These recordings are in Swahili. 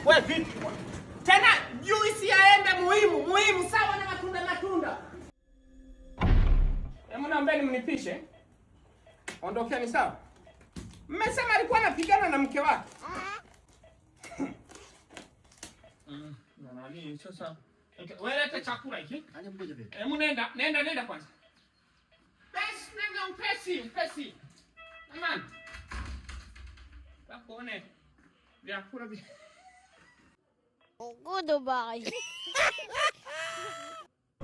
Wewe vipi? Tena juisi ya embe muhimu sawa na matunda. Hebu naombeni mnipishe. Ondokeni sawa. Mmesema alikuwa anapigana na mke wake. Na nani sasa? Wewe leta chakula hiki. Hebu nenda kwanza. Basi nenda upesi. Aman. Bakone. Vyakula vi. Goodbye.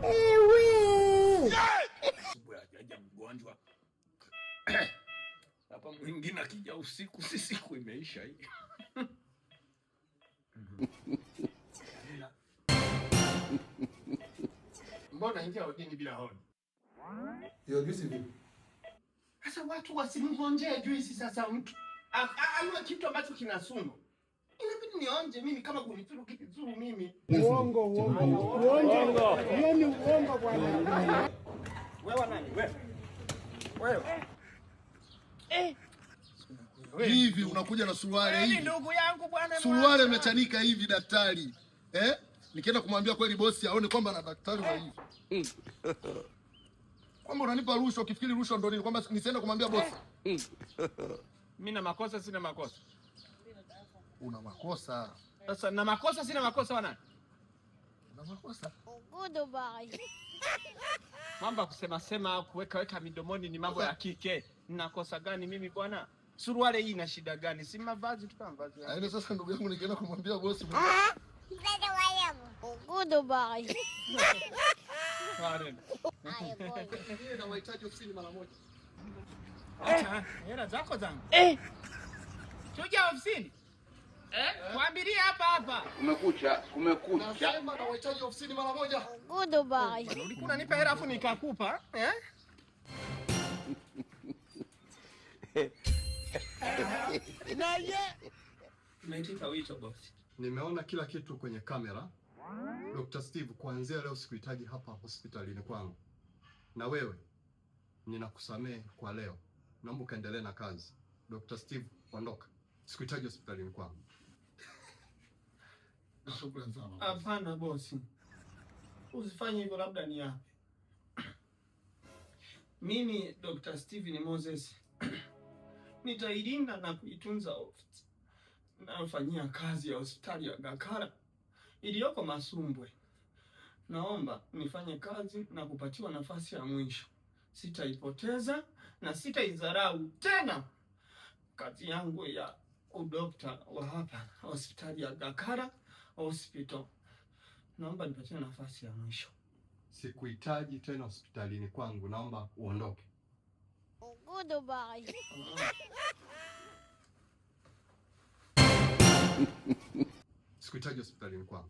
Ewe. Ajaja mgonjwa. Hapa mwingine akija usiku, siku imeisha hii. Mbona ingia udini bila hodi? Hiyo juisi vipi? Sasa watu wasimngonjee juisi sasa mtu. Alua kitu ambacho kina sumu. Inabidi nionje mimi kama kunituru kizuru mimi. Uongo. Hiyo ni uongo bwana. Wewe nani? Wewe. Hivi unakuja na suruali hivi? Ndugu yangu bwana. Suruali imechanika hivi daktari. Nikienda kumwambia kweli bosi aone kwamba na daktari wa hivi. Kwamba unanipa rushwa ukifikiri rushwa ndo nini? Kwamba nisiende kumwambia bosi. Mimi na makosa sina makosa. Una makosa. Sasa na makosa sina makosa wana? Una makosa. Goodbye. Mambo kusema kuweka midomoni ni mambo ya kike. Nina kosa gani mimi bwana? Suruali hii ina shida gani? Si mavazi tu kama mavazi. Yaani sasa ndugu yangu nikienda kumwambia bosi. Goodbye. Karen. Yeye na wahitaji ofisini mara moja. Acha, hela zako zangu. Tuja ofisini. Kuambiria hapa. Kumekucha. Nasema na wahitaji ofisini mara moja. Goodbye. Ulikuwa unanipa hela afu nikakupa, Umeitika wito bosi. Nimeona kila kitu kwenye kamera. Dr. Steve, kuanzia leo sikuhitaji hapa hospitalini kwangu. Na wewe ninakusamehe kwa leo. Naomba kaendelee na kazi. Dr. Steve, ondoka. Sikuhitaji hospitalini kwangu. Shukrani sana. Hapana bosi. Usifanye hivyo, labda ni yapi. Mimi Dr. Steven Moses nitailinda na kuitunza ofisi nafanyia kazi ya hospitali ya Gakara iliyoko Masumbwe. Naomba nifanye kazi na kupatiwa nafasi ya mwisho. Sitaipoteza na sitaidharau tena kazi yangu ya udokta wa hapa hospitali ya Gakara Hospital. Naomba nipatie nafasi ya mwisho. Sikuhitaji tena hospitalini kwangu, naomba uondoke. Goodbye. Sikuhitaji hospitalini kwangu.